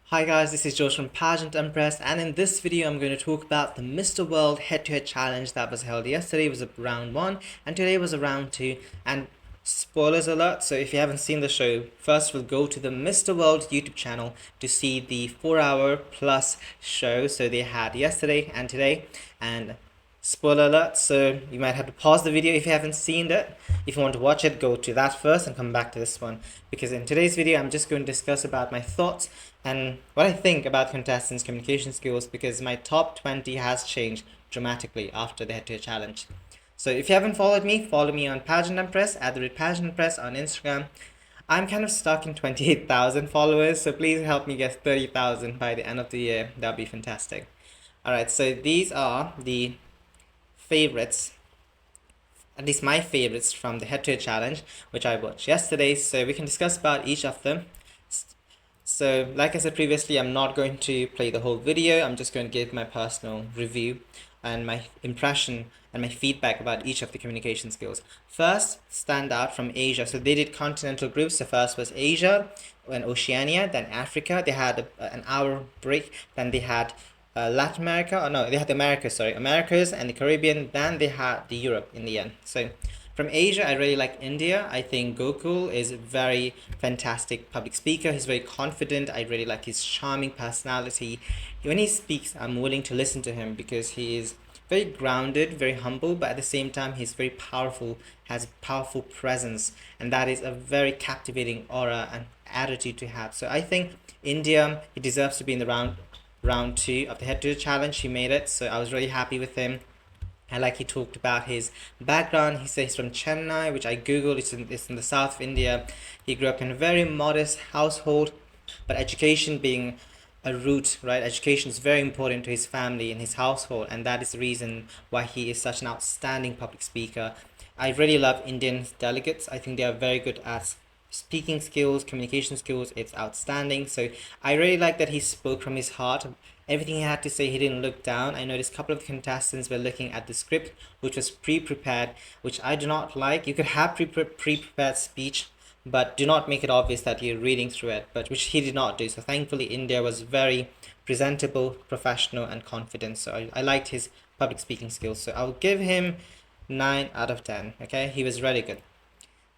Hi guys, this is Josh from Pageant Empress, and in this video I'm going to talk about the Mr. World head-to-head challenge that was held yesterday. It was a round 1 and today was a round 2, and spoilers alert, so if you haven't seen the show, first we'll go to the Mr. World YouTube channel to see the 4 hour plus show so they had yesterday and today. And spoiler alert, so you might have to pause the video if you haven't seen it. If you want to watch it, go to that first and come back to this one, because in today's video I'm just going to discuss about my thoughts and what I think about contestants' communication skills, because my top 20 has changed dramatically after the head-to-head challenge. So if you haven't followed me, follow me on Pageant Empress, at the rate Pageant Empress on Instagram. I'm kind of stuck in 28,000 followers, so please help me get 30,000 by the end of the year. That'd be fantastic. Alright, so these are the favorites, at least my favorites from the head-to-head challenge, which I watched yesterday, so we can discuss about each of them. So, like I said previously, I'm not going to play the whole video. I'm just going to give my personal review and my impression and my feedback about each of the communication skills. First, stand out from Asia. So they did continental groups. The first was Asia and Oceania, then Africa. They had an hour break. Then they had Latin America. Oh no, they had the Americas. Sorry, Americas and the Caribbean. Then they had the Europe in the end. So from Asia, I really like India. I think Gokul is a very fantastic public speaker. He's very confident. I really like his charming personality. When he speaks, I'm willing to listen to him because he is very grounded, very humble, but at the same time, he's very powerful, has a powerful presence, and that is a very captivating aura and attitude to have. So I think India, he deserves to be in the round 2 of the head-to-head challenge. He made it, so I was really happy with him. And like he talked about his background, he says he's from Chennai, which I googled. It's in the south of India. He grew up in a very modest household, but education being a root, right? Education is very important to his family and his household, and that is the reason why he is such an outstanding public speaker. I really love Indian delegates. I think they are very good at speaking skills, communication skills. It's outstanding. So I really like that he spoke from his heart. Everything he had to say, he didn't look down. I noticed a couple of contestants were looking at the script, which was pre-prepared, which I do not like. You could have pre-prepared speech, but do not make it obvious that you're reading through it, but which he did not do. So thankfully, India was very presentable, professional, and confident. So I liked his public speaking skills. So I'll give him 9 out of 10. Okay, he was really good.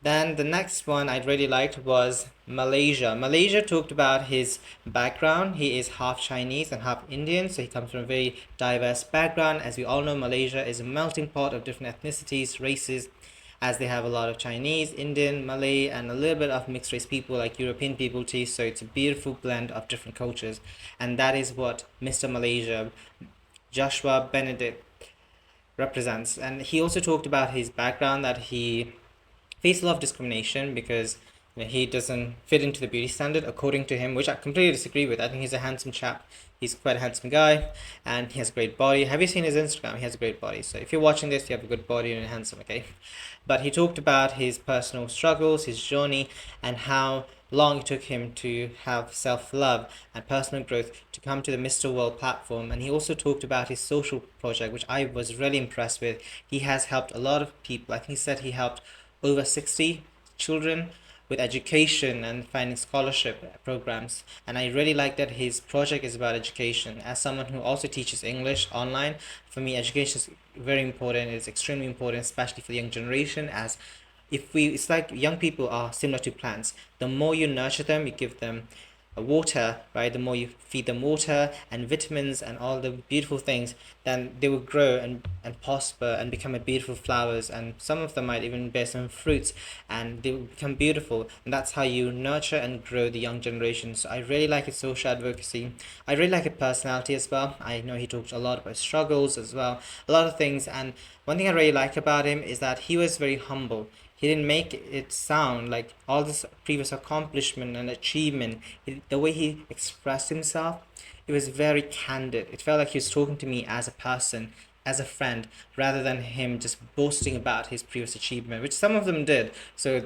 Then the next one I really liked was Malaysia. Malaysia talked about his background. He is half Chinese and half Indian, so he comes from a very diverse background. As we all know, Malaysia is a melting pot of different ethnicities, races, as they have a lot of Chinese, Indian, Malay, and a little bit of mixed race people like European people too. So it's a beautiful blend of different cultures, and that is what Mr. Malaysia, Joshua Benedict, represents. And he also talked about his background, that he faced a lot of discrimination because he doesn't fit into the beauty standard according to him, which I completely disagree with. I think he's a handsome chap. He's quite a handsome guy, and he has a great body. Have you seen his Instagram? He has a great body. So if you're watching this, you have a good body and you're handsome, okay? But he talked about his personal struggles, his journey, and how long it took him to have self-love and personal growth to come to the Mr. World platform. And he also talked about his social project, which I was really impressed with. He has helped a lot of people. I think he said he helped over 60 children with education and finding scholarship programs. And I really like that his project is about education. As someone who also teaches English online, for me education is very important. It's extremely important, especially for the young generation, as if we it's like young people are similar to plants. The more you nurture them, you give them water, right? The more you feed them water and vitamins and all the beautiful things, then they will grow and prosper and become a beautiful flowers, and some of them might even bear some fruits, and they will become beautiful. And that's how you nurture and grow the young generation. So I really like his social advocacy. I really like his personality as well. I know he talked a lot about struggles as well, a lot of things. And one thing I really like about him is that he was very humble. He didn't make it sound like all this previous accomplishment and achievement. The way he expressed himself, it was very candid. It felt like he was talking to me as a person, as a friend, rather than him just boasting about his previous achievement, which some of them did. So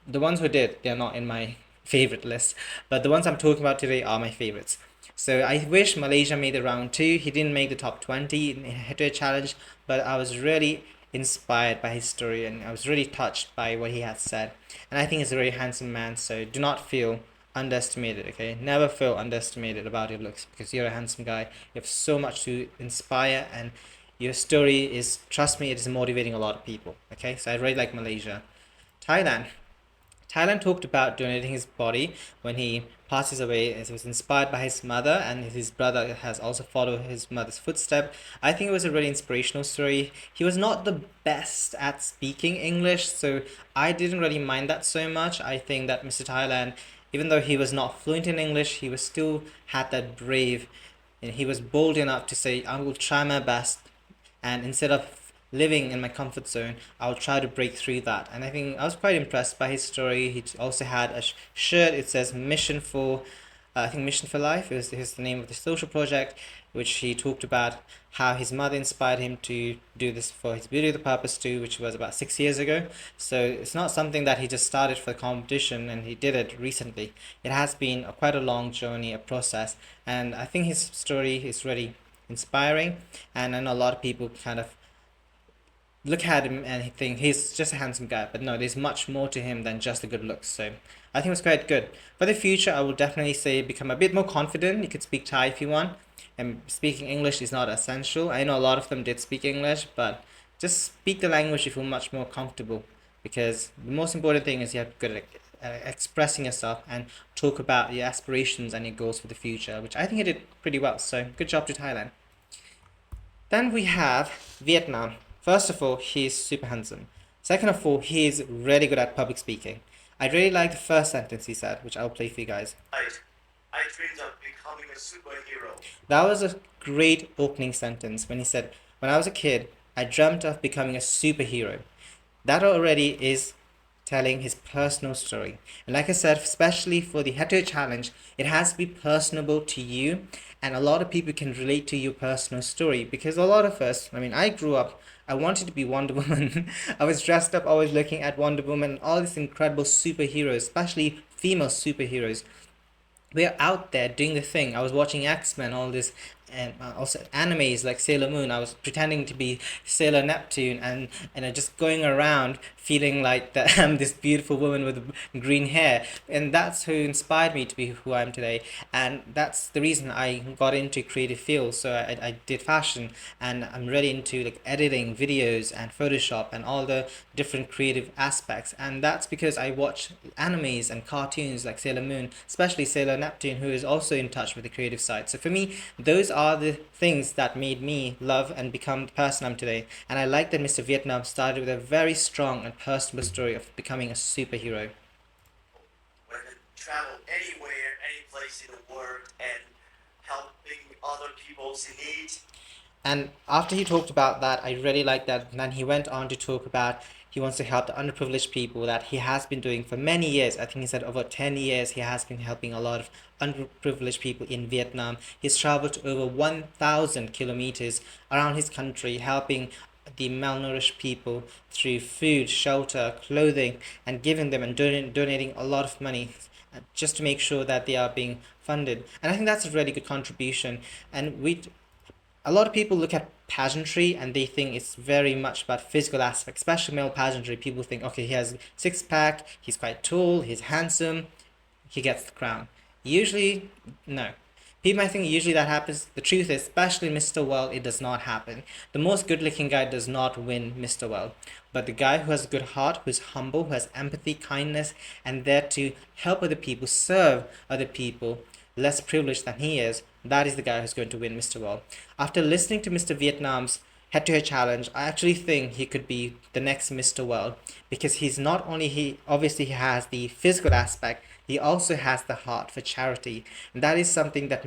the ones who did, they're not in my favorite list, but the ones I'm talking about today are my favorites. So I wish Malaysia made the round 2. He didn't make the top 20 in head-to-head challenge, but I was really inspired by his story, and I was really touched by what he had said. And I think he's a very handsome man, so do not feel underestimated, okay? Never feel underestimated about your looks because you're a handsome guy. You have so much to inspire, and your story is, trust me, it is motivating a lot of people, okay? So I really like Malaysia. Thailand. Thailand talked about donating his body when he passes away, as he was inspired by his mother, and his brother has also followed his mother's footstep. I think it was a really inspirational story. He was not the best at speaking English, so I didn't really mind that so much. I think that Mr. Thailand, even though he was not fluent in English, he was still had that brave, and he was bold enough to say, I will try my best, and instead of living in my comfort zone, I'll try to break through that. And I think I was quite impressed by his story. He also had a shirt, it says mission for I think mission for life is the name of the social project, which he talked about how his mother inspired him to do this for his beauty of the purpose too, which was about 6 years ago. So it's not something that he just started for the competition and he did it recently. It has been quite a long journey, a process, and I think his story is really inspiring. And I know a lot of people kind of look at him and think he's just a handsome guy, but no, there's much more to him than just the good looks. So I think it was quite good. For the future, I will definitely say become a bit more confident. You could speak Thai if you want, and speaking English is not essential. I know a lot of them did speak English, but just speak the language you feel much more comfortable, because the most important thing is you have to good at expressing yourself and talk about your aspirations and your goals for the future, which I think he did pretty well. So good job to Thailand. Then we have Vietnam. First of all, he's super handsome. Second of all, he's really good at public speaking. I really like the first sentence he said, which I'll play for you guys. I dreamed of becoming a superhero. That was a great opening sentence when he said, when I was a kid, I dreamt of becoming a superhero. That already is telling his personal story. And like I said, especially for the head-to-head challenge, it has to be personable to you, and a lot of people can relate to your personal story, because a lot of us, I mean, I grew up, I wanted to be Wonder Woman. I was dressed up always looking at Wonder Woman and all these incredible superheroes, especially female superheroes. We're out there doing the thing. I was watching X-Men, all this, and also animes like Sailor Moon. I was pretending to be Sailor Neptune, and just going around feeling like that I'm this beautiful woman with green hair, and that's who inspired me to be who I am today. And that's the reason I got into creative fields. So I did fashion, and I'm really into like editing videos and Photoshop and all the different creative aspects. And that's because I watch animes and cartoons like Sailor Moon, especially Sailor Neptune, who is also in touch with the creative side. So for me, those are the things that made me love and become the person I'm today. And I like that Mr. Vietnam started with a very strong and personal story of becoming a superhero. When I travel anywhere, any place in the world, and helping other people's in need. And after he talked about that, I really like that. And then he went on to talk about he wants to help the underprivileged people, that he has been doing for many years. I think he said over 10 years he has been helping a lot of underprivileged people in Vietnam. He's traveled to over 1,000 kilometers around his country, helping the malnourished people through food, shelter, clothing, and giving them and donating a lot of money just to make sure that they are being funded. And I think that's a really good contribution. And a lot of people look at pageantry and they think it's very much about physical aspects, especially male pageantry. People think, okay, he has six pack, he's quite tall, he's handsome, he gets the crown. Usually, no. People might think usually that happens. The truth is, especially Mr. World, it does not happen. The most good looking guy does not win Mr. World. But the guy who has a good heart, who is humble, who has empathy, kindness, and there to help other people, serve other people, less privileged than he is, that is the guy who's going to win Mr. World. After listening to Mr. Vietnam's head-to-head challenge, I actually think he could be the next Mr. World, because he's not only he obviously he has the physical aspect, he also has the heart for charity, and that is something that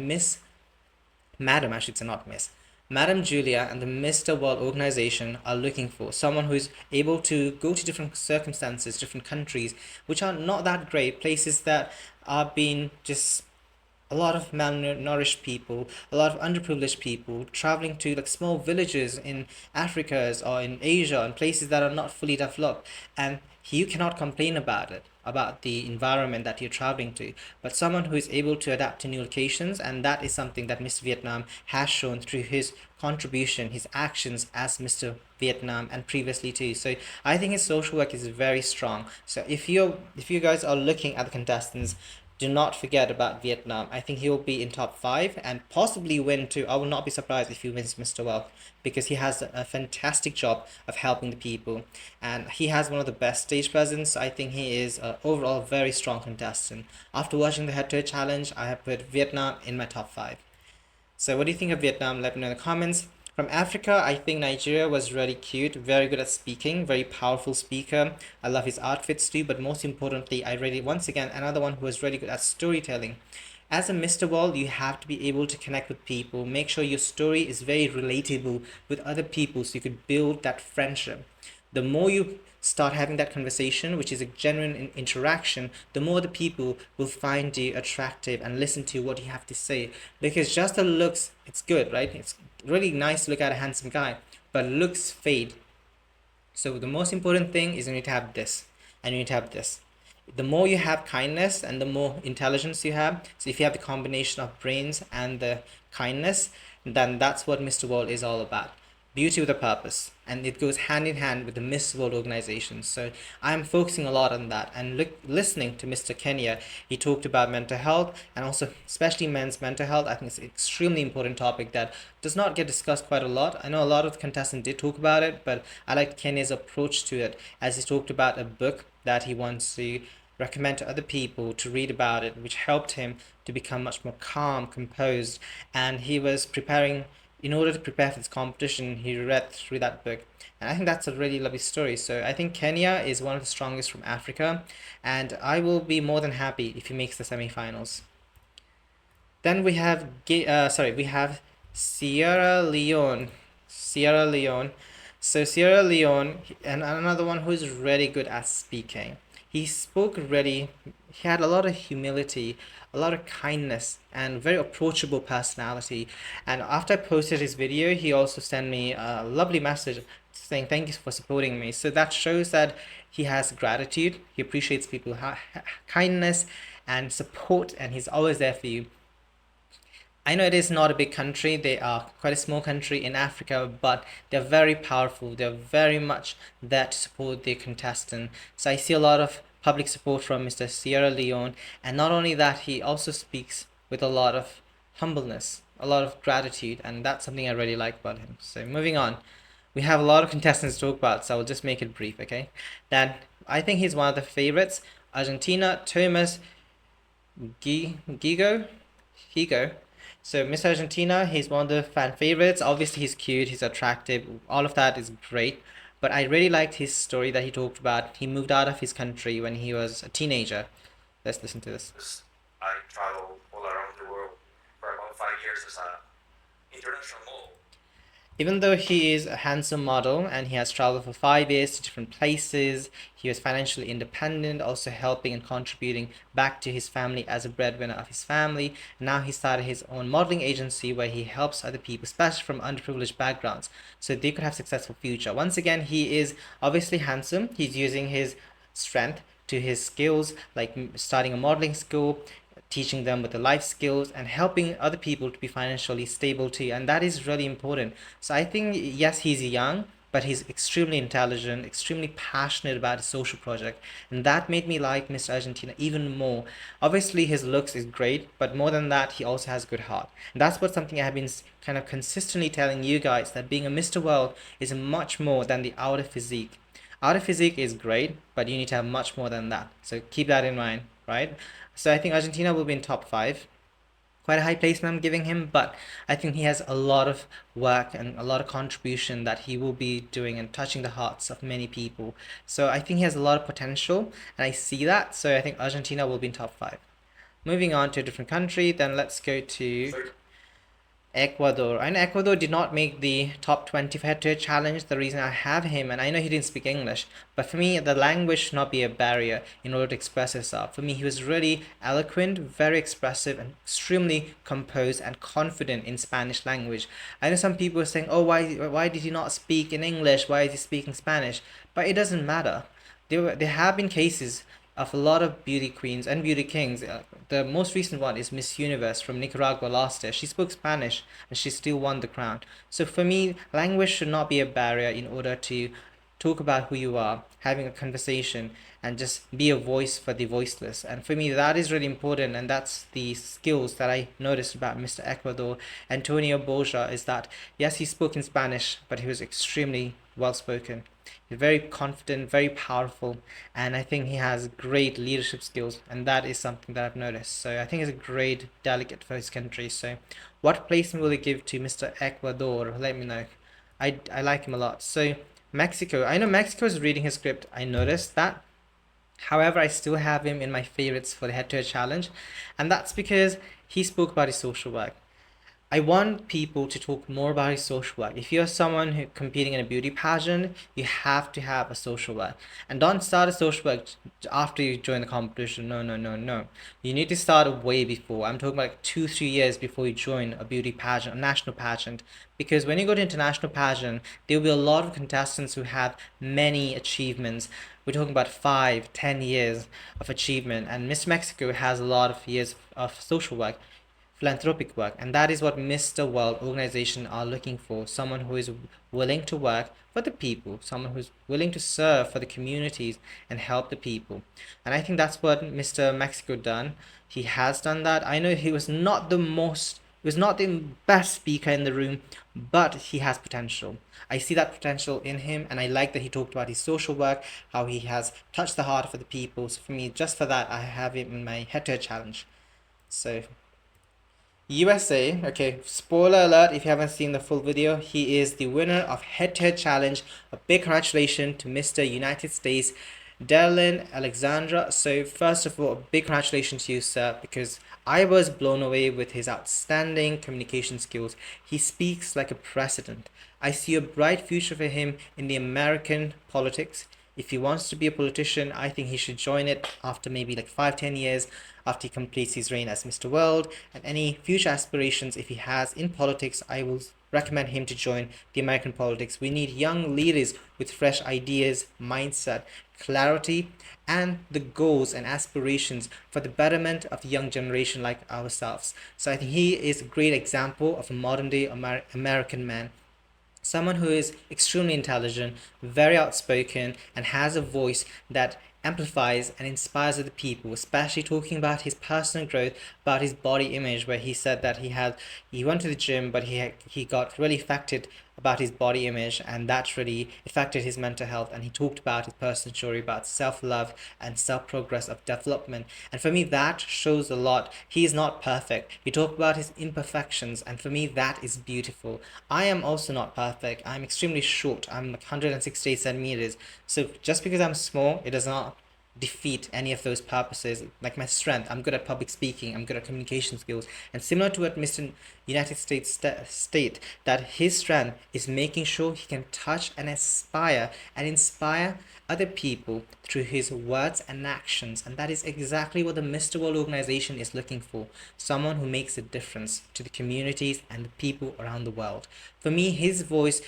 Madam, I should say, not Miss, Madam Julia and the Mr. World organization are looking for someone who is able to go to different circumstances, different countries, which are not that great, places that are being just a lot of malnourished people, a lot of underprivileged people traveling to like small villages in Africa or in Asia and places that are not fully developed, and you cannot complain about it, about the environment that you're traveling to, but someone who is able to adapt to new locations. And that is something that Mr. Vietnam has shown through his contribution, his actions as Mr. Vietnam and previously too. So I think his social work is very strong. So if you guys are looking at the contestants, do not forget about Vietnam. I think he will be in top five and possibly win too. I will not be surprised if he wins Mr. World because he has a fantastic job of helping the people and he has one of the best stage presence. I think he is overall a very strong contestant. After watching the head-to-head challenge, I have put Vietnam in my top five. So what do you think of Vietnam? Let me know in the comments. From Africa, I think Nigeria was really cute, very good at speaking, very powerful speaker. I love his outfits too, but most importantly, I really, once again, another one who was really good at storytelling. As a Mr. World, you have to be able to connect with people. Make sure your story is very relatable with other people so you could build that friendship. The more you start having that conversation, which is a genuine interaction, the more the people will find you attractive and listen to what you have to say. Because just the looks, it's good, right? It's really nice to look at a handsome guy, but looks fade. So the most important thing is you need to have this, and you need to have this. The more you have kindness and the more intelligence you have, so if you have the combination of brains and the kindness, then that's what Mr. World is all about. Beauty with a purpose, and it goes hand in hand with the Miss World organization. So I'm focusing a lot on that and listening to Mr. Kenya. He talked about mental health and also especially men's mental health. I think it's an extremely important topic that does not get discussed quite a lot. I know a lot of the contestants did talk about it, but I like Kenya's approach to it as he talked about a book that he wants to recommend to other people to read about it, which helped him to become much more calm, composed, and he was preparing in order to prepare for this competition, he read through that book. And I think that's a really lovely story. So I think Kenya is one of the strongest from Africa, and I will be more than happy if he makes the semi-finals. Then we have we have Sierra Leone. Sierra Leone. So Sierra Leone, and another one who is really good at speaking. He spoke really, he had a lot of humility, a lot of kindness, and very approachable personality. And after I posted his video, he also sent me a lovely message saying thank you for supporting me. So that shows that he has gratitude, he appreciates people, kindness and support, and he's always there for you. I know it is not a big country, they are quite a small country in Africa, but they're very powerful, they're very much there to support their contestant. So I see a lot of public support from Mr. Sierra Leone, and not only that, he also speaks with a lot of humbleness, a lot of gratitude, and that's something I really like about him. So moving on, we have a lot of contestants to talk about, so I'll just make it brief, okay? Then I think he's one of the favorites. Argentina, Thomas Gigo. So Miss Argentina, he's one of the fan favorites. Obviously, he's cute, he's attractive, all of that is great. But I really liked his story that he talked about. He moved out of his country when he was a teenager. Let's listen to this. I traveled all around the world for about 5 years as an international model. Even though he is a handsome model and he has traveled for 5 years to different places, he was financially independent, also helping and contributing back to his family as a breadwinner of his family. Now he started his own modeling agency where he helps other people, especially from underprivileged backgrounds, so they could have a successful future. Once again, he is obviously handsome. He's using his strength to his skills, like starting a modeling school, teaching them with the life skills and helping other people to be financially stable too, and that is really important. So I think yes, he's young, but he's extremely intelligent, extremely passionate about his social project, and that made me like Mr. Argentina even more. Obviously his looks is great, but more than that, he also has a good heart, and that's what something I have been kind of consistently telling you guys, that being a Mr. World is much more than the outer physique. Outer physique is great, but you need to have much more than that, so keep that in mind, right? So I think Argentina will be in top five. Quite a high placement I'm giving him, but I think he has a lot of work and a lot of contribution that he will be doing and touching the hearts of many people. So I think he has a lot of potential, and I see that. So I think Argentina will be in top five. Moving on to a different country, then let's go to Ecuador. And Ecuador did not make the top 20 for head-to-head challenge. The reason I have him, and I know he didn't speak English, but for me, the language should not be a barrier in order to express himself. For me, he was really eloquent, very expressive, and extremely composed and confident in Spanish language. I know some people are saying, oh, why did he not speak in English? Why is he speaking Spanish? But it doesn't matter. There have been cases of a lot of beauty queens and beauty kings. The most recent one is Miss Universe from Nicaragua last year. She spoke Spanish and she still won the crown. So for me, language should not be a barrier in order to talk about who you are, having a conversation, and just be a voice for the voiceless. And for me, that is really important, and that's the skills that I noticed about Mr. Ecuador, Antonio Borja, is that yes, he spoke in Spanish, but he was extremely well spoken. He's very confident, very powerful, and I think he has great leadership skills, and that is something that I've noticed. So I think he's a great delegate for his country. So, what placement will you give to Mr. Ecuador? Let me know. I like him a lot. So, Mexico. I know Mexico is reading his script. I noticed that. However, I still have him in my favorites for the head-to-head challenge, and that's because he spoke about his social work. I want people to talk more about his social work. If you're someone who competing in a beauty pageant, you have to have a social work. And don't start a social work after you join the competition. No, no, no, no. You need to start way before. I'm talking about like 2, 3 years before you join a beauty pageant, a national pageant. Because when you go to international pageant, there will be a lot of contestants who have many achievements. We're talking about 5, 10 years of achievement. And Miss Mexico has a lot of years of social work, philanthropic work, and that is what Mr. World organization are looking for. Someone who is willing to work for the people, someone who's willing to serve for the communities and help the people. And I think that's what Mr. Mexico done. He has done that. I know he was not the best speaker in the room, but he has potential. I see that potential in him, and I like that he talked about his social work, how he has touched the heart for the people. So for me, just for that, I have him in my head-to-head challenge. So USA, okay, spoiler alert if you haven't seen the full video, he is the winner of head-to-head challenge. A big congratulations to Mr. United States, Darlene Alexandra. So first of all, a big congratulations to you, sir, because I was blown away with his outstanding communication skills. He speaks like a president. I see a bright future for him in the American politics. If he wants to be a politician, I think he should join it after maybe like 5, 10 years after he completes his reign as Mr. World. And any future aspirations, if he has in politics, I will recommend him to join the American politics. We need young leaders with fresh ideas, mindset, clarity, and the goals and aspirations for the betterment of the young generation like ourselves. So I think he is a great example of a modern day American man, someone who is extremely intelligent, very outspoken, and has a voice that amplifies and inspires other people, especially talking about his personal growth, about his body image, where he said that he went to the gym, but he got really affected about his body image, and that really affected his mental health. And he talked about his personal story about self-love and self-progress of development. And for me, that shows a lot. He is not perfect. He talked about his imperfections, and for me, that is beautiful. I am also not perfect. I'm extremely short. I'm like 168 centimeters. So just because I'm small, it does not defeat any of those purposes. Like my strength, I'm good at public speaking, I'm good at communication skills, and similar to what Mr. United States state, that his strength is making sure he can touch and inspire other people through his words and actions. And that is exactly what the Mr. World organization is looking for, someone who makes a difference to the communities and the people around the world. For me, his voice,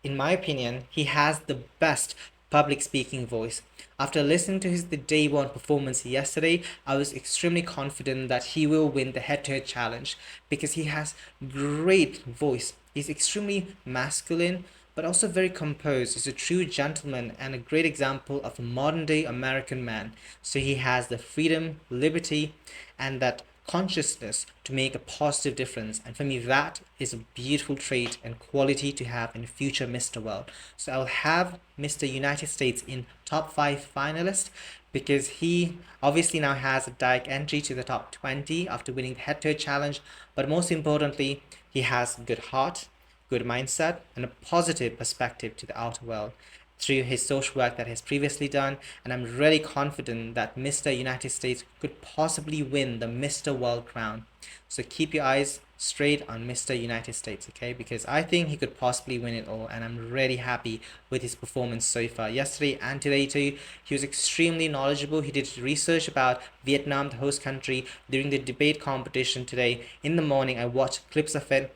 in my opinion, he has the best public speaking voice. After listening to his the day one performance yesterday, I was extremely confident that he will win the head-to-head challenge because he has great voice. He's extremely masculine, but also very composed. He's a true gentleman and a great example of a modern day American man. So he has the freedom, liberty, and that consciousness to make a positive difference. And for me, that is a beautiful trait and quality to have in future Mr. World. So I'll have Mr. United States in top 5 finalists because he obviously now has a direct entry to the top 20 after winning the head-to-head challenge. But most importantly, he has good heart, good mindset, and a positive perspective to the outer world through his social work that he has previously done. And I'm really confident that Mr. United States could possibly win the Mr. World crown. So keep your eyes straight on Mr. United States, okay? Because I think he could possibly win it all, and I'm really happy with his performance so far. Yesterday and today too, he was extremely knowledgeable. He did research about Vietnam, the host country, during the debate competition today. In the morning, I watched clips of it.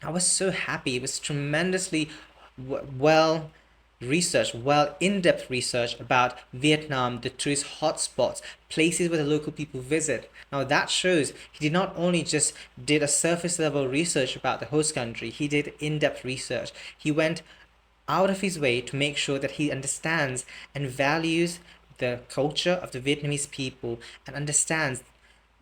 I was so happy. It was tremendously well in-depth research about Vietnam, the tourist hotspots, places where the local people visit. Now that shows he did not only just did a surface level research about the host country, he did in-depth research. He went out of his way to make sure that he understands and values the culture of the Vietnamese people and understands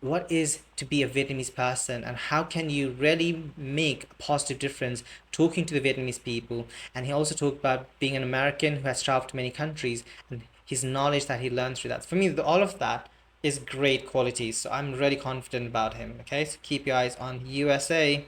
what is to be a Vietnamese person and how can you really make a positive difference talking to the Vietnamese people. And he also talked about being an American who has traveled to many countries and his knowledge that he learned through that. For me, all of that is great qualities. So I'm really confident about him. Okay, so keep your eyes on USA.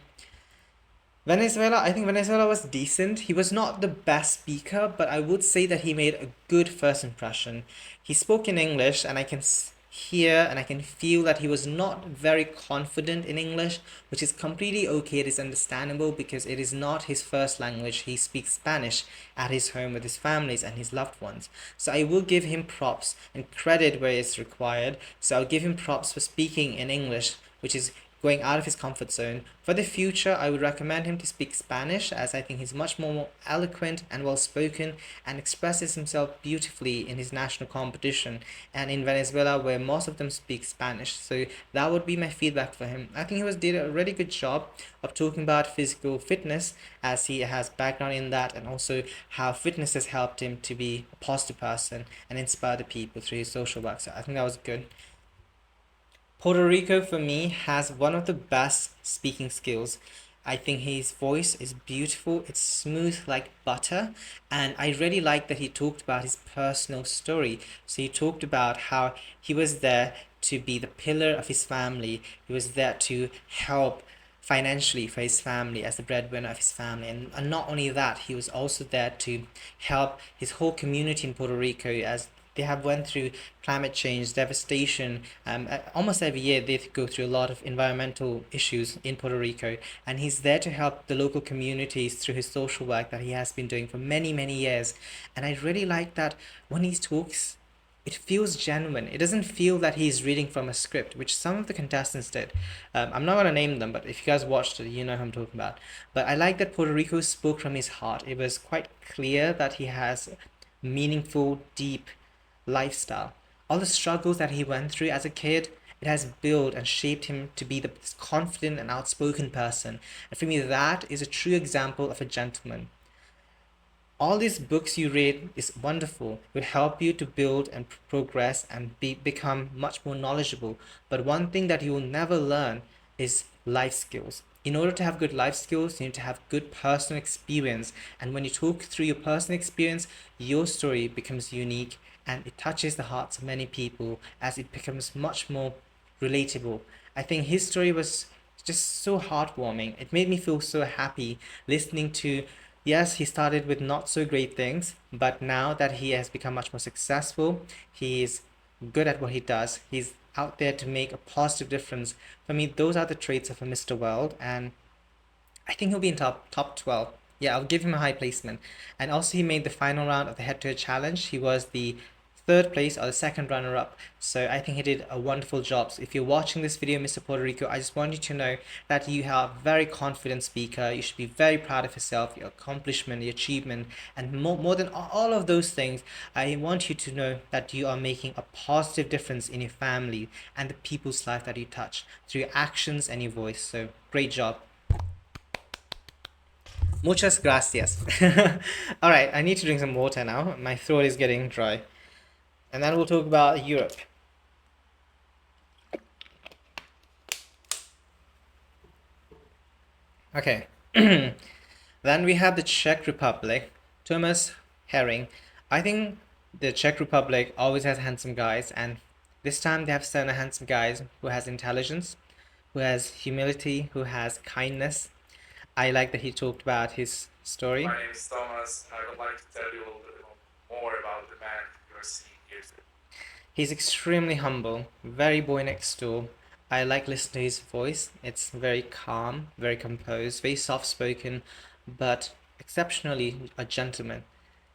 Venezuela, I think Venezuela was decent. He was not the best speaker, but I would say that he made a good first impression. He spoke in English, and I can hear and I can feel that he was not very confident in English, which is completely okay. It is understandable because it is not his first language. He speaks Spanish at his home with his families and his loved ones. So I will give him props and credit where it's required. So I'll give him props for speaking in English, which is going out of his comfort zone. For the future, I would recommend him to speak Spanish as I think he's much more eloquent and well spoken and expresses himself beautifully in his national competition and in Venezuela where most of them speak Spanish. So that would be my feedback for him. I think did a really good job of talking about physical fitness as he has background in that and also how fitness has helped him to be a positive person and inspire the people through his social work. So I think that was good. Puerto Rico for me has one of the best speaking skills. I think his voice is beautiful, it's smooth like butter, and I really like that he talked about his personal story. So he talked about how he was there to be the pillar of his family, he was there to help financially for his family as the breadwinner of his family, and not only that, he was also there to help his whole community in Puerto Rico as they have went through climate change devastation. Almost every year they go through a lot of environmental issues in Puerto Rico, and he's there to help the local communities through his social work that he has been doing for many years. And I really like that when he talks, it feels genuine. It doesn't feel that he's reading from a script, which some of the contestants did. I'm not going to name them, but if you guys watched it, you know who I'm talking about. But I like that Puerto Rico spoke from his heart. It was quite clear that he has meaningful, deep lifestyle. All the struggles that he went through as a kid, it has built and shaped him to be the confident and outspoken person. And for me, that is a true example of a gentleman. All these books you read is wonderful. It will help you to build and progress and become much more knowledgeable. But one thing that you will never learn is life skills. In order to have good life skills, you need to have good personal experience. And when you talk through your personal experience, your story becomes unique and it touches the hearts of many people as it becomes much more relatable. I think his story was just so heartwarming. It made me feel so happy listening to, yes, he started with not so great things, but now that he has become much more successful, he is good at what he does. He's out there to make a positive difference. For me, those are the traits of a Mr. World, and I think he'll be in top 12. Yeah, I'll give him a high placement. And also he made the final round of the head-to-head challenge. He was the third place or the second runner-up. So I think he did a wonderful job. So if you're watching this video, Mr. Puerto Rico, I just want you to know that you are a very confident speaker. You should be very proud of yourself, your accomplishment, your achievement, and more than all of those things, I want you to know that you are making a positive difference in your family and the people's life that you touch through your actions and your voice. So great job. Muchas gracias. All right, I need to drink some water now. My throat is getting dry. And then we'll talk about Europe. Okay. Then we have the Czech Republic. Thomas Herring. I think the Czech Republic always has handsome guys, and this time they have sent a handsome guy who has intelligence, who has humility, who has kindness. I like that he talked about his story. My name is Thomas, and I would like to tell you a little bit more about the man you are seeing here today. He's extremely humble, very boy next door. I like listening to his voice. It's very calm, very composed, very soft-spoken, but exceptionally a gentleman.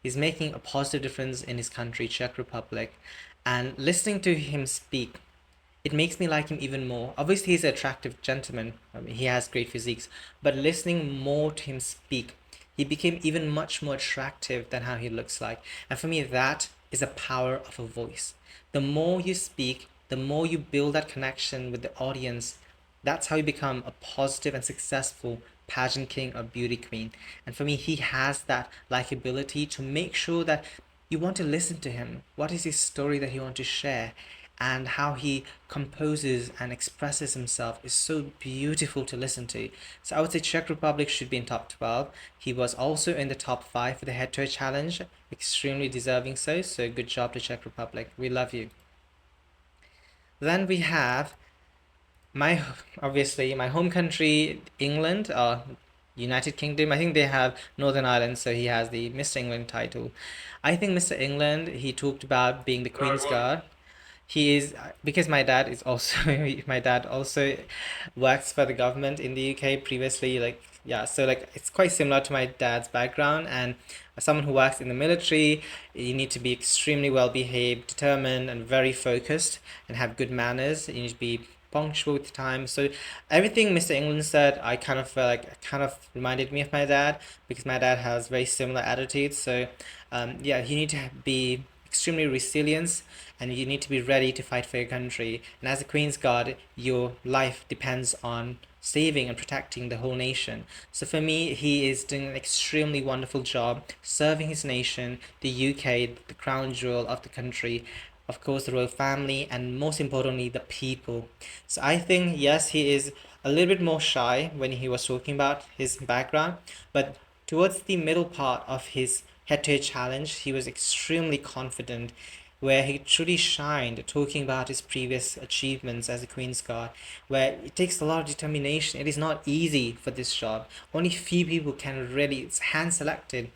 He's making a positive difference in his country, Czech Republic, and listening to him speak, it makes me like him even more. Obviously, he's an attractive gentleman. I mean, he has great physiques, but listening more to him speak, he became even much more attractive than how he looks like. And for me, that is the power of a voice. The more you speak, the more you build that connection with the audience. That's how you become a positive and successful pageant king or beauty queen. And for me, he has that likability to make sure that you want to listen to him. What is his story that he wants to share? And how he composes and expresses himself is so beautiful to listen to. So I would say Czech Republic should be in top 12. He was also in the top 5 for the head-to-head challenge, extremely deserving so good job to Czech Republic. We love you. Then we have my obviously my home country, England, or United Kingdom. I think they have Northern Ireland, so he has the Mr. England title. I think Mr. England, he talked about being the Queen's Guard. He is, because my dad is also my dad also works for the government in the UK previously, like yeah, so like it's quite similar to my dad's background. And as someone who works in the military, you need to be extremely well behaved, determined, and very focused, and have good manners. You need to be punctual with time. So everything Mr. England said, I kind of felt like kind of reminded me of my dad, because my dad has very similar attitudes. So yeah, you need to be extremely resilient, and you need to be ready to fight for your country. And as a Queen's Guard, your life depends on saving and protecting the whole nation. So for me, he is doing an extremely wonderful job serving his nation, the UK, the crown jewel of the country, of course, the royal family, and most importantly, the people. So I think, yes, he is a little bit more shy when he was talking about his background, but towards the middle part of his head-to-head challenge, he was extremely confident, where he truly shined, talking about his previous achievements as a Queen's Guard, where it takes a lot of determination. It is not easy for this job. Only few people can really, it's hand selected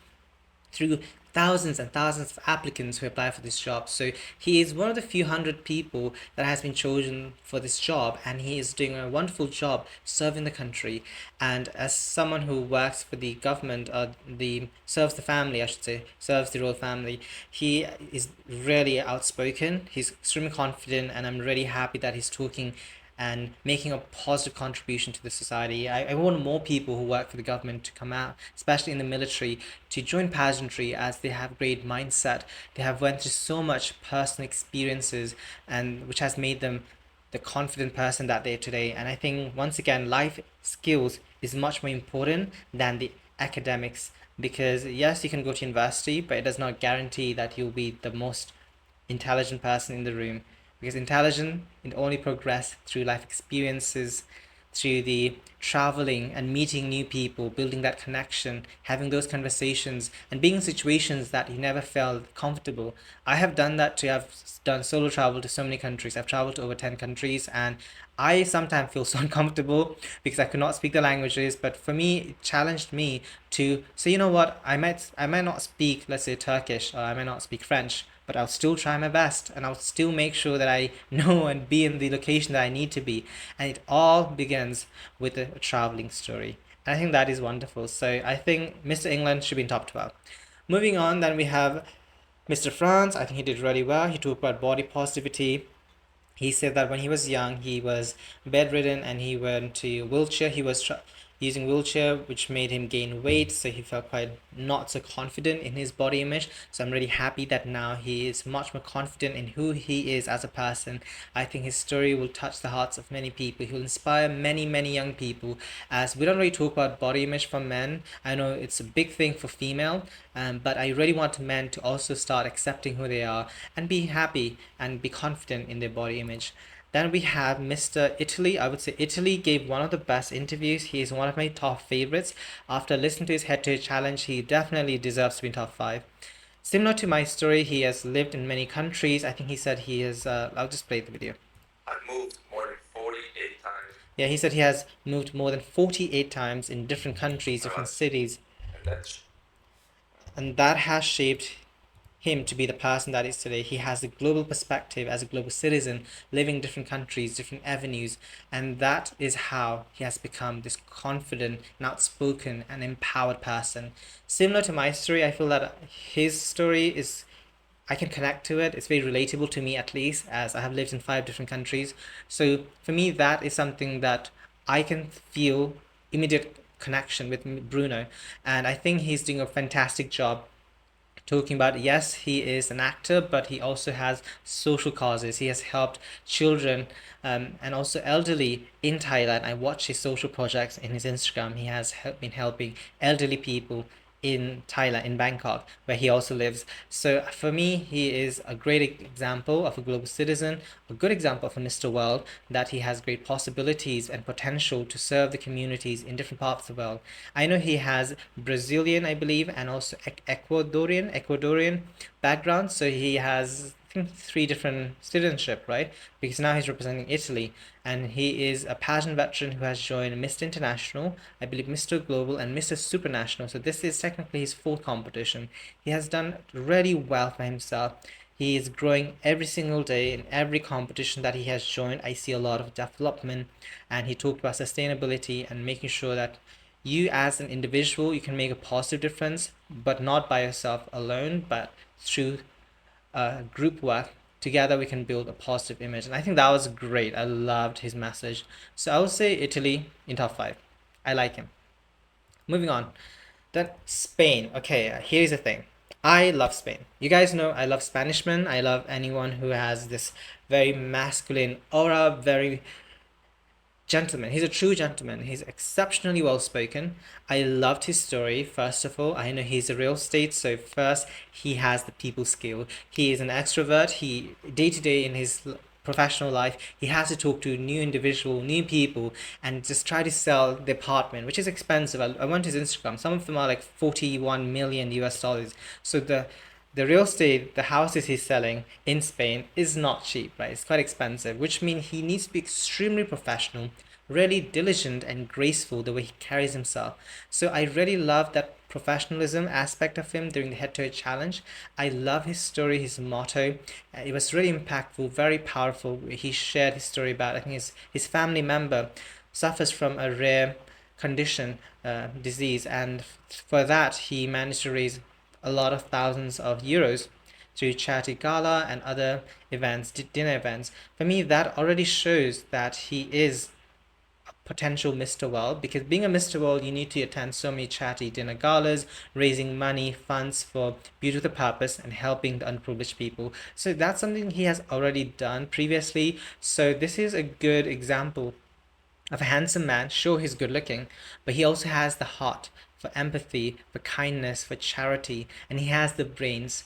through thousands and thousands of applicants who apply for this job. So he is one of the few hundred people that has been chosen for this job, and he is doing a wonderful job serving the country. And as someone who works for the government, or the serves the family, I should say, serves the royal family, he is really outspoken. He's extremely confident, and I'm really happy that he's talking and making a positive contribution to the society. I want more people who work for the government to come out, especially in the military, to join pageantry, as they have great mindset. They have went through so much personal experiences, and which has made them the confident person that they're today. And I think, once again, life skills is much more important than the academics, because yes, you can go to university, but it does not guarantee that you'll be the most intelligent person in the room, because intelligence it only progress through life experiences, through the traveling and meeting new people, building that connection, having those conversations, and being in situations that you never felt comfortable. I have done that too. I've done solo travel to so many countries. I've traveled to over 10 countries, and I sometimes feel so uncomfortable because I could not speak the languages. But for me, it challenged me to say, you know what, I might not speak, let's say, Turkish, or I might not speak French, but I'll still try my best, and I'll still make sure that I know and be in the location that I need to be. And it all begins with a traveling story. And I think that is wonderful. So I think Mr. England should be in top 12. Moving on, then we have Mr. France. I think he did really well. He talked about body positivity. He said that when he was young, he was bedridden, and he went to wheelchair. He was using wheelchair, which made him gain weight, so he felt quite not so confident in his body image. So I'm really happy that now he is much more confident in who he is as a person. I think his story will touch the hearts of many people. He will inspire many young people, as we don't really talk about body image for men. I know it's a big thing for female, but I really want men to also start accepting who they are, and be happy and be confident in their body image. Then we have Mr. Italy. I would say Italy gave one of the best interviews. He is one of my top favorites. After listening to his head-to-head challenge, he definitely deserves to be in top 5. Similar to my story, he has lived in many countries. I think he said he has, I'll just play the video. I've moved more than 48 times. Yeah, he said he has moved more than 48 times in different countries, different cities. And that has shaped him to be the person that is today. He has a global perspective as a global citizen, living in different countries, different avenues, and that is how he has become this confident and outspoken and empowered person. Similar to my story, I feel that his story is, I can connect to it. It's very relatable to me, at least, as I have lived in 5 different countries. So for me, that is something that I can feel immediate connection with Bruno, and I think he's doing a fantastic job talking about, yes, he is an actor, but he also has social causes. He has helped children and also elderly in Thailand. I watch his social projects in his Instagram. He has been helping elderly people in Thailand, in Bangkok, where he also lives. So for me, he is a great example of a global citizen, a good example of a Mr. World, that he has great possibilities and potential to serve the communities in different parts of the world. I know he has Brazilian, I believe, and also Ecuadorian background. So he has, I think, three different citizenship, right? Because now he's representing Italy, and he is a pageant veteran who has joined Mr. International, I believe Mr. Global, and Mr. Supranational. So this is technically his fourth competition. He has done really well for himself. He is growing every single day in every competition that he has joined. I see a lot of development, and he talked about sustainability and making sure that you as an individual, you can make a positive difference, but not by yourself alone, but through group work. Together we can build a positive image. And I think that was great. I loved his message. So I would say Italy in top 5. I like him. Moving on. Then Spain. Okay, here's the thing. I love Spain. You guys know I love Spanishmen. I love anyone who has this very masculine aura, very gentleman. He's a true gentleman. He's exceptionally well spoken. I loved his story. First of all, I know he's a real estate, so first he has the people skill. He is an extrovert. He day to day in his professional life, he has to talk to new individual, new people, and just try to sell the apartment, which is expensive. I went to his Instagram. Some of them are like 41 million US dollars. So the real estate, the houses he's selling in Spain is not cheap, right? It's quite expensive, which means he needs to be extremely professional, really diligent and graceful the way he carries himself. So I really love that professionalism aspect of him during the head-to-head challenge. I love his story, his motto. It was really impactful, very powerful. He shared his story about, I think his family member suffers from a rare condition, disease, and for that he managed to raise a lot of thousands of euros through charity gala and other events, dinner events. For me, that already shows that he is a potential Mr. World, because being a Mr. World, you need to attend so many charity dinner galas, raising money, funds for beautiful purpose, and helping the underprivileged people. So that's something he has already done previously. So this is a good example of a handsome man. Sure, he's good looking, but he also has the heart for empathy, for kindness, for charity, and he has the brains.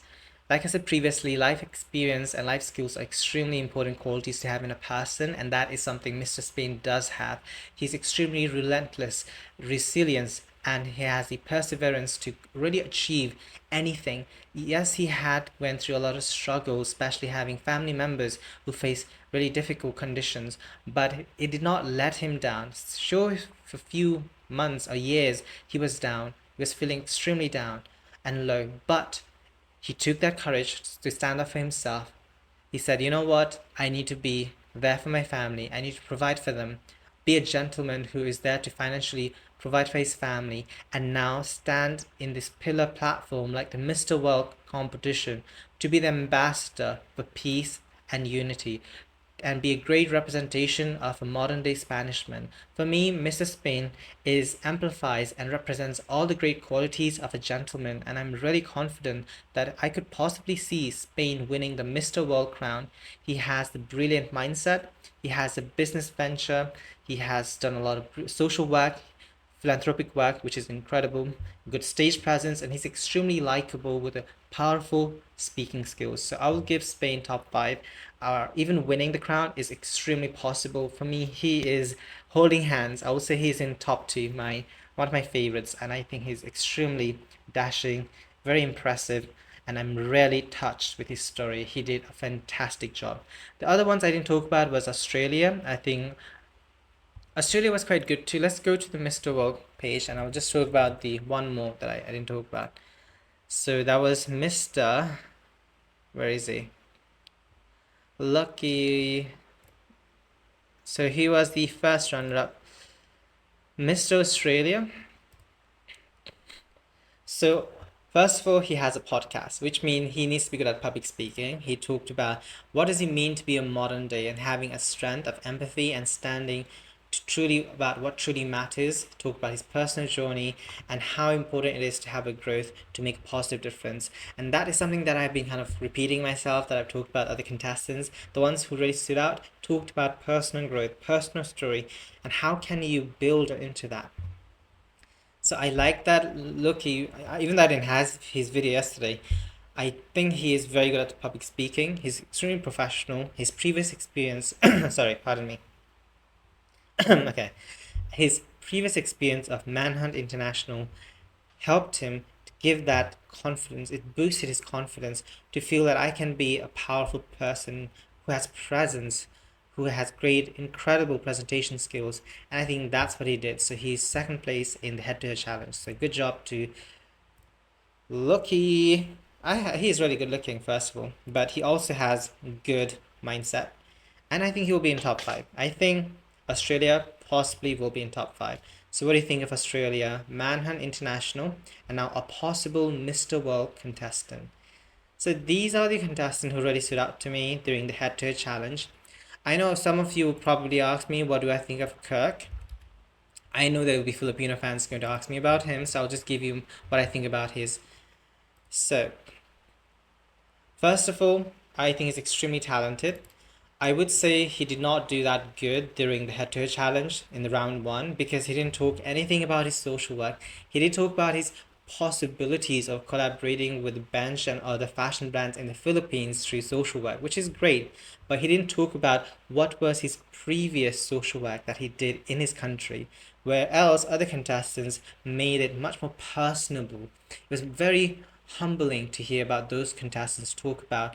Like I said previously, life experience and life skills are extremely important qualities to have in a person, and that is something Mr. Spain does have. He's extremely relentless, resilient, and he has the perseverance to really achieve anything. Yes, he had went through a lot of struggles, especially having family members who face really difficult conditions, but it did not let him down. Sure, for a few months or years he was down, he was feeling extremely down and low, but he took that courage to stand up for himself. He said, you know what, I need to be there for my family, I need to provide for them, be a gentleman who is there to financially provide for his family, and now stand in this pillar platform like the Mr. World competition to be the ambassador for peace and unity, and be a great representation of a modern day Spanishman. For me, Mr. Spain is amplifies and represents all the great qualities of a gentleman, and I'm really confident that I could possibly see Spain winning the Mr. World crown. He has the brilliant mindset, he has a business venture, he has done a lot of social work, philanthropic work, which is incredible, good stage presence, and he's extremely likable with a powerful speaking skills. So I will give Spain top 5. Even winning the crown is extremely possible. For me, he is holding hands. I would say he's in top 2, one of my favorites, and I think he's extremely dashing, very impressive, and I'm really touched with his story. He did a fantastic job. The other ones I didn't talk about was Australia. I think Australia was quite good too. Let's go to the Mr. World page, and I'll just talk about the one more that I didn't talk about. So that was Mr. Where is he? Lucky. So he was the first runner-up. Mr. Australia. So first of all, he has a podcast, which means he needs to be good at public speaking. He talked about what does it mean to be a modern day and having a strength of empathy and standing truly about what truly matters, talk about his personal journey and how important it is to have a growth to make a positive difference. And that is something that I've been kind of repeating myself, that I've talked about other contestants. The ones who really stood out talked about personal growth, personal story, and how can you build into that. So I like that look. Even though I didn't have his video yesterday, I think he is very good at public speaking. He's extremely professional. His previous experience, sorry, pardon me. Okay, his previous experience of Manhunt International helped him to give that confidence. It boosted his confidence to feel that I can be a powerful person who has presence, who has great, incredible presentation skills. And I think that's what he did. So he's second place in the head-to-head challenge. So good job to Lucky. He's really good looking, first of all, but he also has good mindset. And I think he will be in top five. I think Australia possibly will be in top five. So what do you think of Australia, Manhunt International, and now a possible Mr. World contestant? So these are the contestants who really stood out to me during the head-to-head challenge. I know some of you will probably ask me, what do I think of Kirk? I know there will be Filipino fans going to ask me about him, so I'll just give you what I think about his. So, first of all, I think he's extremely talented. I would say he did not do that good during the head-to-head challenge in the round one because he didn't talk anything about his social work. He did talk about his possibilities of collaborating with Bench and other fashion brands in the Philippines through social work, which is great. But he didn't talk about what was his previous social work that he did in his country, where else other contestants made it much more personable. It was very humbling to hear about those contestants talk about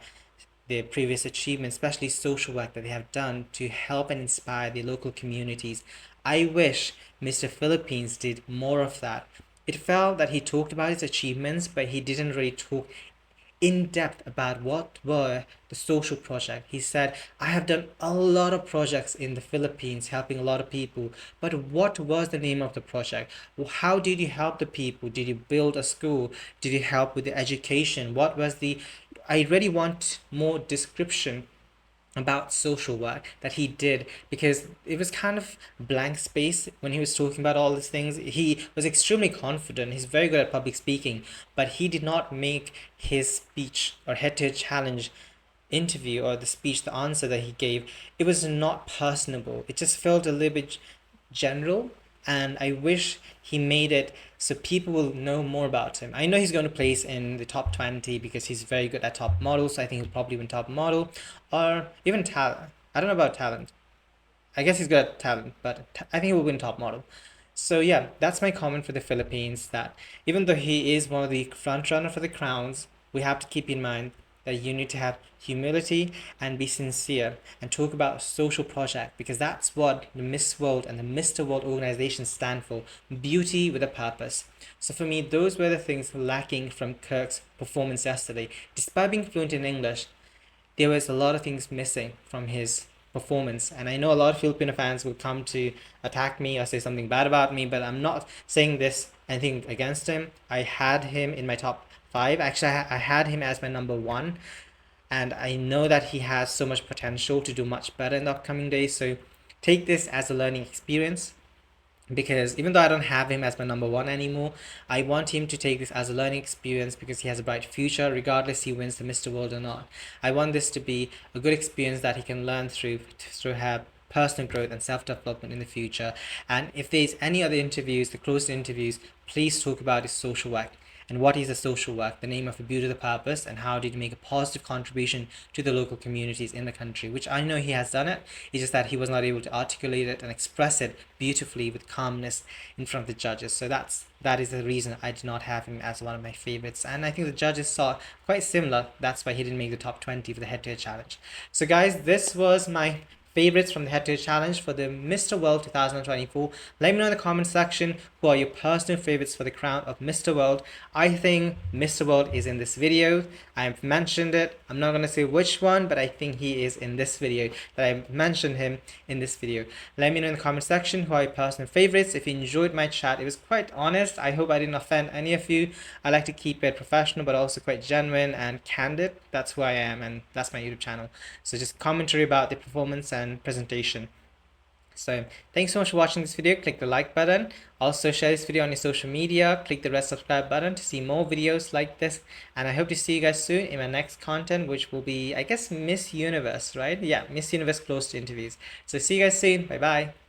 their previous achievements, especially social work that they have done to help and inspire the local communities. I wish Mr. Philippines did more of that. It felt that he talked about his achievements, but he didn't really talk in depth about what were the social project. He said, I have done a lot of projects in the Philippines helping a lot of people, but what was the name of the project? How did you help the people? Did you build a school? Did you help with the education? What was the I really want more description about social work that he did, because it was kind of blank space when he was talking about all these things. He was extremely confident, he's very good at public speaking, but he did not make his speech or head-to-head challenge interview or the speech, the answer that he gave, it was not personable. It just felt a little bit general, and I wish he made it so people will know more about him. I know he's going to place in the top 20 because he's very good at top model, so I think he'll probably win top model or even talent. I don't know about talent. I guess he's good at talent, but I think he will win top model. So yeah, that's my comment for the Philippines, that even though he is one of the front runner for the crowns, we have to keep in mind that you need to have humility and be sincere and talk about a social project, because that's what the Miss World and the Mr. World organization stand for: beauty with a purpose. So for me, those were the things lacking from Kirk's performance yesterday. Despite being fluent in English, there was a lot of things missing from his performance. And I know a lot of Filipino fans will come to attack me or say something bad about me, but I'm not saying this anything against him. I had him in my top five. Actually, I had him as my number one. And I know that he has so much potential to do much better in the upcoming days. So take this as a learning experience, because even though I don't have him as my number one anymore, I want him to take this as a learning experience because he has a bright future regardless he wins the Mr. World or not. I want this to be a good experience that he can learn through have personal growth and self-development in the future. And if there's any other interviews, the closed interviews, please talk about his social work. And what is a social work, the name of the beauty, the purpose, and how did he make a positive contribution to the local communities in the country, which I know he has done it. It's just that he was not able to articulate it and express it beautifully with calmness in front of the judges. So that is the reason I did not have him as one of my favorites. And I think the judges saw quite similar. That's why he didn't make the top 20 for the head-to-head challenge. So guys, this was my favorites from the head-to-head challenge for the Mr. World 2024. Let me know in the comment section who are your personal favorites for the crown of Mr. World. I think Mr. World is in this video. I've mentioned it. I'm not going to say which one, but I think he is in this video, that I mentioned him in this video. Let me know in the comment section who are your personal favorites. If you enjoyed my chat, it was quite honest. I hope I didn't offend any of you. I like to keep it professional but also quite genuine and candid. That's who I am, and that's my YouTube channel. So just commentary about the performance and presentation. So thanks so much for watching this video. Click the like button. Also share this video on your social media. Click the red subscribe button to see more videos like this. And I hope to see you guys soon in my next content, which will be, I guess, Miss Universe, right? Yeah, Miss Universe closed interviews. So see you guys soon. Bye bye.